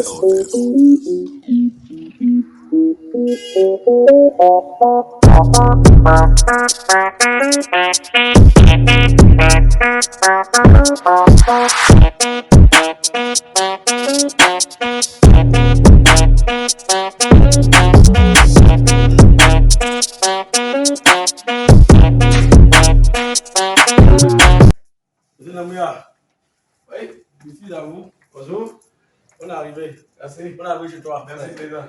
Monsieur Namouya, oui, ici à vous. Bonjour. On est arrivé. Merci. On est arrivé chez toi. Merci, président.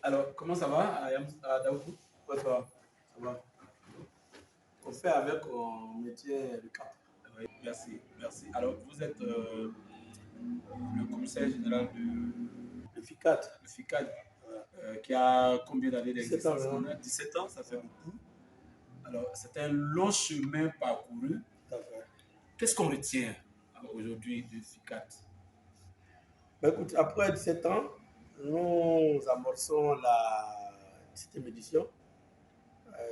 Alors, comment ça va, à Daoudou? Ouais, ça va. Ça va. On fait avec un métier de cap. Oui, merci, merci. Alors, vous êtes le commissaire général de FICAD. Le FICAD, qui a combien d'années d'existence? 17 ans, ça fait beaucoup. Alors, c'est un long chemin parcouru. Qu'est-ce qu'on retient aujourd'hui de FICAD? Ben écoute, après 17 ans, nous amorçons la 17e édition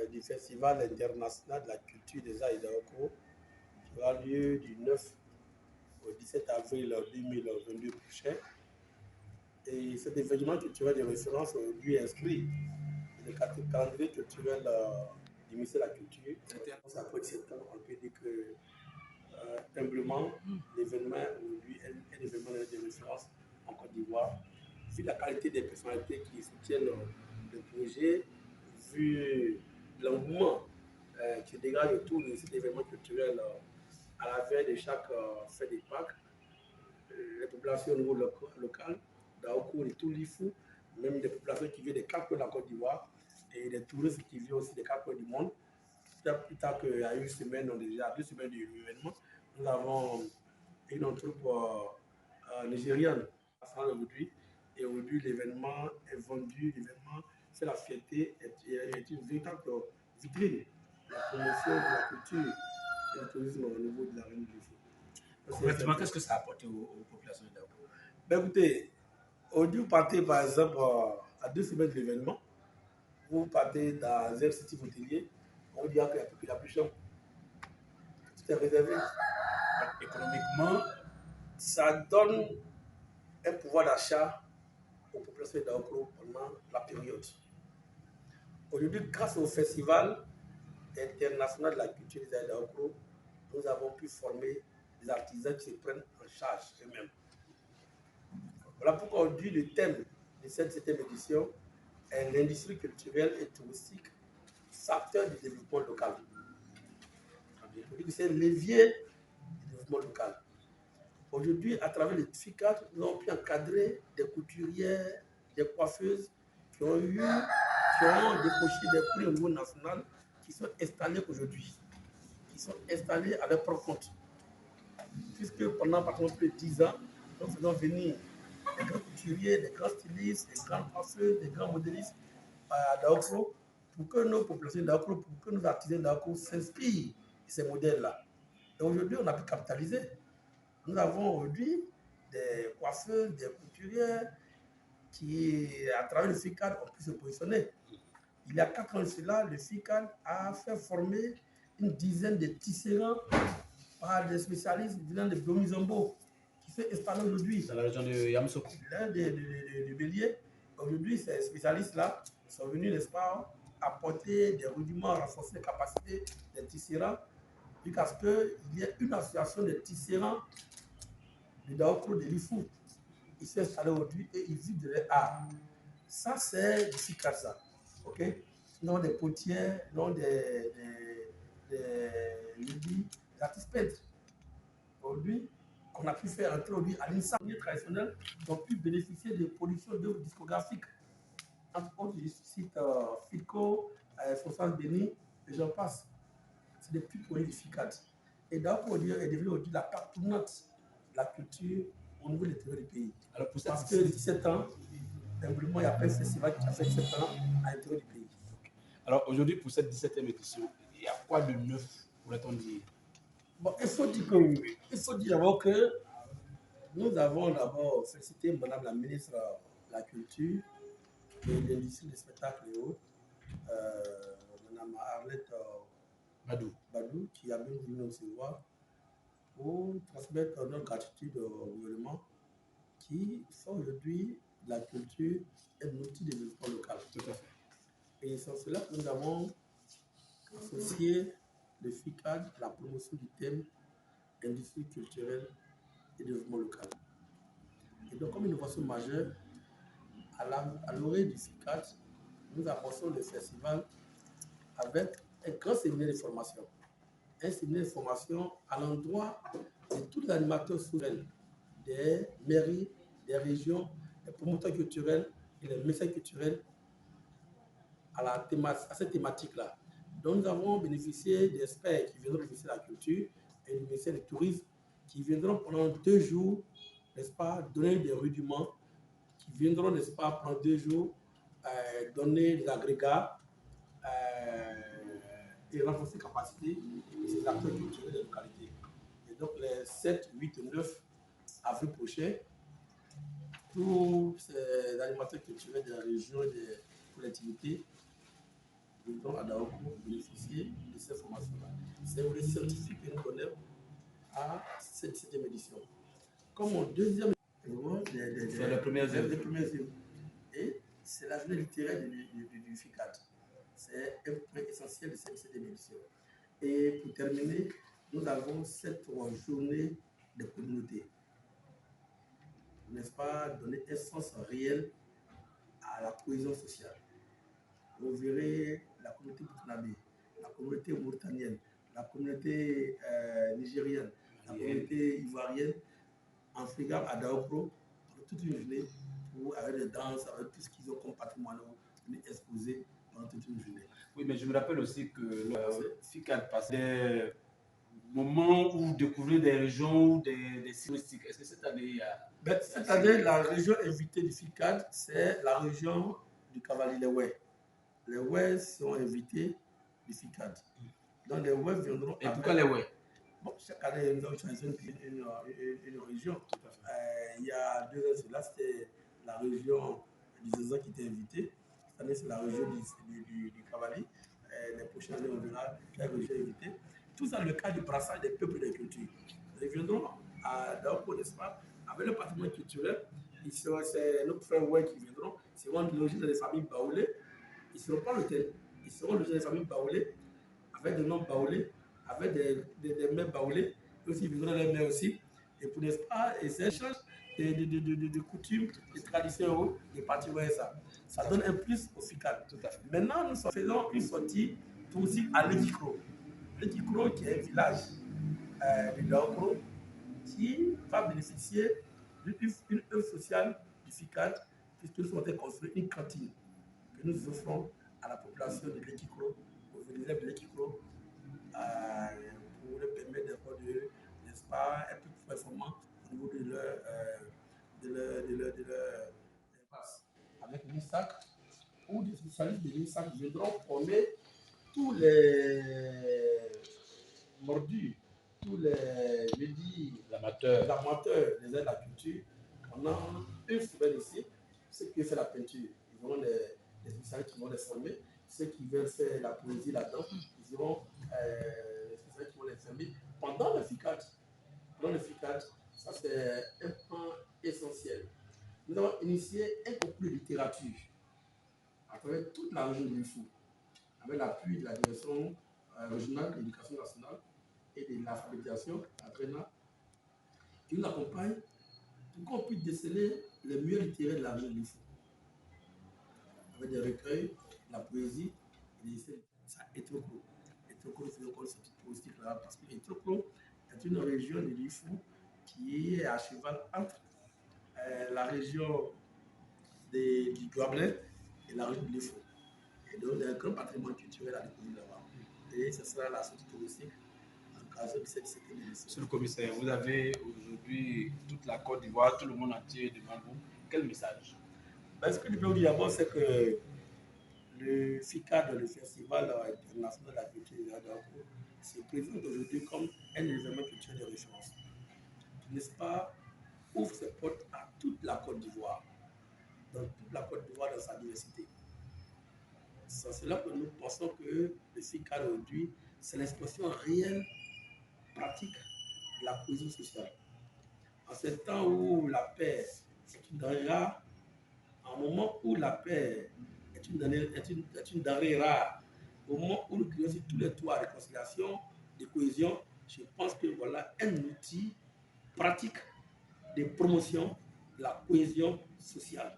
du Festival international de la culture des arts et d'Aoko, qui aura lieu du 9 au 17 avril 2022 prochain. Et cet événement culturel de référence aujourd'hui inscrit dans le calendrier culturel du ministère de la Culture. Après 17 ans, on peut dire que humblement, l'événement aujourd'hui est un événement de référence en Côte d'Ivoire. Vu la qualité des personnalités qui soutiennent le projet, vu l'engouement qui dégage autour de cet événement culturel à la veille de chaque fête des Pâques, les populations au niveau local, d'Aoko et tout l'Ifou, même des populations qui viennent des quatre coins de la Côte d'Ivoire et des touristes qui viennent aussi des quatre coins du monde. Plus tard qu'il y a une semaine, déjà 2 semaines de l'événement, nous avons une troupe nigériane aujourd'hui. Et aujourd'hui, l'événement est vendu, l'événement fait la fierté, est une véritable vitrine de la promotion de la culture et du tourisme au niveau de la région du Fou. Concrètement, qu'est-ce que ça a apporté aux populations d'Aoko? Ben écoutez, aujourd'hui, vous partez par exemple à 2 semaines de l'événement, vous partez dans un site hôtelier, on dira qu'il y a plus cher. Tout est réservé. Donc, économiquement, ça donne un pouvoir d'achat aux populations d'Aoko pendant la période. Aujourd'hui, grâce au Festival international de la culture des arts d'Aoko, nous avons pu former des artisans qui se prennent en charge eux-mêmes. Voilà pourquoi aujourd'hui, le thème de cette 7e édition est l'industrie culturelle et touristique, facteur du développement local. C'est un levier du développement local. Aujourd'hui, à travers les FICAD, nous avons pu encadrer des couturières, des coiffeuses qui ont décroché des prix au niveau national, qui sont installées aujourd'hui, qui sont installées à leur propre compte. Puisque pendant par exemple plus de 10 ans, nous faisons venir des grands couturiers, des grands stylistes, des grands coiffeurs, des grands modélistes à Daoko, pour que nos populations d'Aoko, pour que nos artisans d'Aoko s'inspirent de ces modèles-là. Et aujourd'hui, on a pu capitaliser. Nous avons aujourd'hui des coiffeurs, des couturières qui, à travers le FICAD, ont pu se positionner. Il y a 4 ans de cela, le FICAD a fait former une dizaine de tisserands par des spécialistes venant de Bomizombo, qui s'est installé aujourd'hui dans la région de Yamoussoukro. L'un des Béliers. Aujourd'hui, ces spécialistes-là sont venus, n'est-ce pas, apporter des rudiments, renforcer les capacités des tisserands, jusqu'à ce qu'il y ait une association de tisserands de Daoko de l'Ifou. Ils sont installés aujourd'hui et ils vivent de leur art. Ça, c'est du FICAD, ça. OK? Non des potières, non des artistes peintres. Aujourd'hui, qu'on a pu faire entrer aujourd'hui à l'instant traditionnel, qui ont pu bénéficier de productions d'œuvres discographiques. Entre autres, je cite Fico, Françoise Denis, et j'en passe. C'est des petits projets du FICAD. Et Daoko est devenu aujourd'hui la carte tournante de la culture au niveau des territoires du pays. Alors pour parce que 17 ans, simplement, il y a pas un festival qui a fait 17 ans à l'intérieur du pays. Alors aujourd'hui, pour cette 17e édition, il y a quoi de neuf, pourrait-on dire? Bon, il faut dire d'abord que nous avons d'abord félicité Madame la ministre de la Culture et de l'industrie des spectacles et autres, Madame Arlette Badou, qui a bien voulu nous recevoir pour transmettre notre gratitude au gouvernement qui fait aujourd'hui la culture un outil de développement local. Tout à fait. Et c'est cela que nous avons associé le FICAD à la promotion du thème industrie culturelle et développement local. Et donc, comme innovation majeure, à l'orée du FICAD, nous apportons le festival avec un grand séminaire de formation. Un séminaire de formation à l'endroit de tous les animateurs souverains, des mairies, des régions, des promoteurs culturels et les mécènes culturels à cette thématique-là. Donc, nous avons bénéficié d'experts qui viendront bénéficier de la culture et du ministère du tourisme qui viendront pendant 2 jours, n'est-ce pas, donner des rudiments, qui viendront, n'est-ce pas, pendant 2 jours, donner des agrégats et renforcer les capacités de ces acteurs culturels de localité. Et donc, les 7, 8 et 9 avril prochain, tous ces animateurs culturels de la région et des collectivités viendront à Daoko bénéficier de ces formations-là. C'est le scientifique que nous donnons à cette 7e édition. Comme mon deuxième c'est les premières œuvres. Et c'est la journée littéraire du FICAD. C'est un point essentiel de cette 7e édition. Et pour terminer, nous avons cette journée de communauté. N'est-ce pas, donner un sens réel à la cohésion sociale. Vous verrez la communauté burkinabé, la communauté mauritanienne, la communauté nigérienne, la communauté ivoirienne, en Frigam à Daopro, toute une journée, avec des danses, avec tout ce qu'ils ont comme patrimoine, exposé pendant toute une journée. Oui, mais je me rappelle aussi que le FICAD passait des moments où vous découvrez des régions ou des sites touristiques. Est-ce que cette année, il y a... Cette année, la région invitée du FICAD, c'est la région du Cavalier Les Ouais. Les Ouais sont invités du FICAD. Donc les Ouais viendront. Et pourquoi les Ouais? Bon, chaque année, nous avons choisi une région. Il y a 2 ans, là, c'était la région du Zazan qui était invitée. Cette année, c'est la région du Cavalier. Les prochaines années, on verra quelle région est invitée. Tout ça, le cas du brassage des peuples et des cultures. Ils viendront à Daoko, n'est-ce pas, avec le patrimoine culturel. C'est nos frères Ouai qui viendront. Ils seront logés dans des familles baoulées. Ils ne seront pas l'hôtel. Ils seront logés dans des familles baoulées, avec des noms baoulés, avec des mets baoulés, et aussi ils viendront les mets aussi. Et pour n'est-ce pas, et ces échanges de coutumes, de traditions, de patrimoine, ça donne un plus au FICAD. Maintenant, nous faisons une sortie aussi à Lekikro. Lekikro, qui est un village de Daokro, qui va bénéficier d'une œuvre sociale du FICAD, puisque nous sommes construire une cantine que nous offrons à la population de Lekikro, aux élèves de Lekikro, pour leur permettre d'être n'est-ce pas, un peu plus performant au niveau de leur passe. Avec l'INSAC, où des spécialistes de l'INSAC viendront former tous les mordus, tous les amateurs des arts de la culture pendant une semaine ici. Ceux qui veulent faire la peinture, ils auront des spécialistes qui vont les former. Ceux qui veulent faire la poésie là-dedans, ils auront les spécialistes qui vont les former pendant le FICAD. Dans le FICAD, ça c'est un point essentiel. Nous avons initié un concours de littérature à travers toute la région de l'IFU, avec l'appui de la direction régionale de l'éducation nationale et de l'alphabétisation, ATRENA, qui nous accompagne pour qu'on puisse déceler les meilleurs littéraires de la région de l'IFU, avec des recueils, de la poésie et des essais. Ça, Etroklo. Etroklo, c'est encore cette petite touristique là, parce que Etroklo est une région de l'IFU qui est à cheval entre la région du Gouablin et la région de l'IFU. Et donc, il y a un grand patrimoine culturel à découvrir là-bas. Et ce sera la sortie touristique en occasion de cette édition. Monsieur le commissaire, vous avez aujourd'hui toute la Côte d'Ivoire, tout le monde entier devant vous. Quel message? Ce que je peux vous dire d'abord, c'est que le FICAD, le Festival international de la culture de Daoko, se présente aujourd'hui comme un événement culturel de référence. N'est-ce pas, ouvre ses portes à toute la Côte d'Ivoire, dans toute la Côte d'Ivoire dans sa diversité. C'est là que nous pensons que le FICAD aujourd'hui, c'est l'expression réelle, pratique de la cohésion sociale. En ce temps où la paix est une denrée rare, en moment où la paix est une denrée rare, au moment où nous crions sur tous les toits de réconciliation, de cohésion, je pense que voilà un outil pratique de promotion de la cohésion sociale.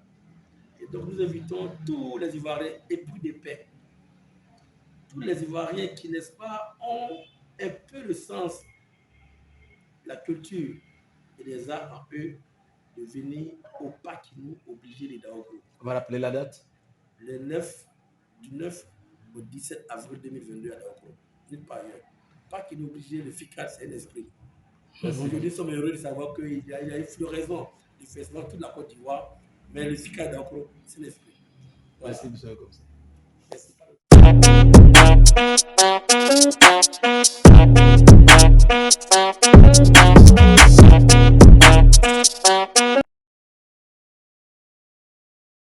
Et donc nous invitons tous les Ivoiriens épris de paix, tous les Ivoiriens qui, n'est-ce pas, ont un peu le sens de la culture et des arts en eux, de venir au Pakinou obligé de Daogo. On va rappeler la date. Le 9, du 9 au 17 avril 2022 à Daogo. Nulle part ailleurs. Pakinou obligé, le FICAD, c'est un esprit. Aujourd'hui, nous sommes heureux de savoir qu'il y a une floraison du festival toute la Côte d'Ivoire, mais le FICAD d'Ancro, c'est l'esprit. Voilà. Merci, monsieur. Merci.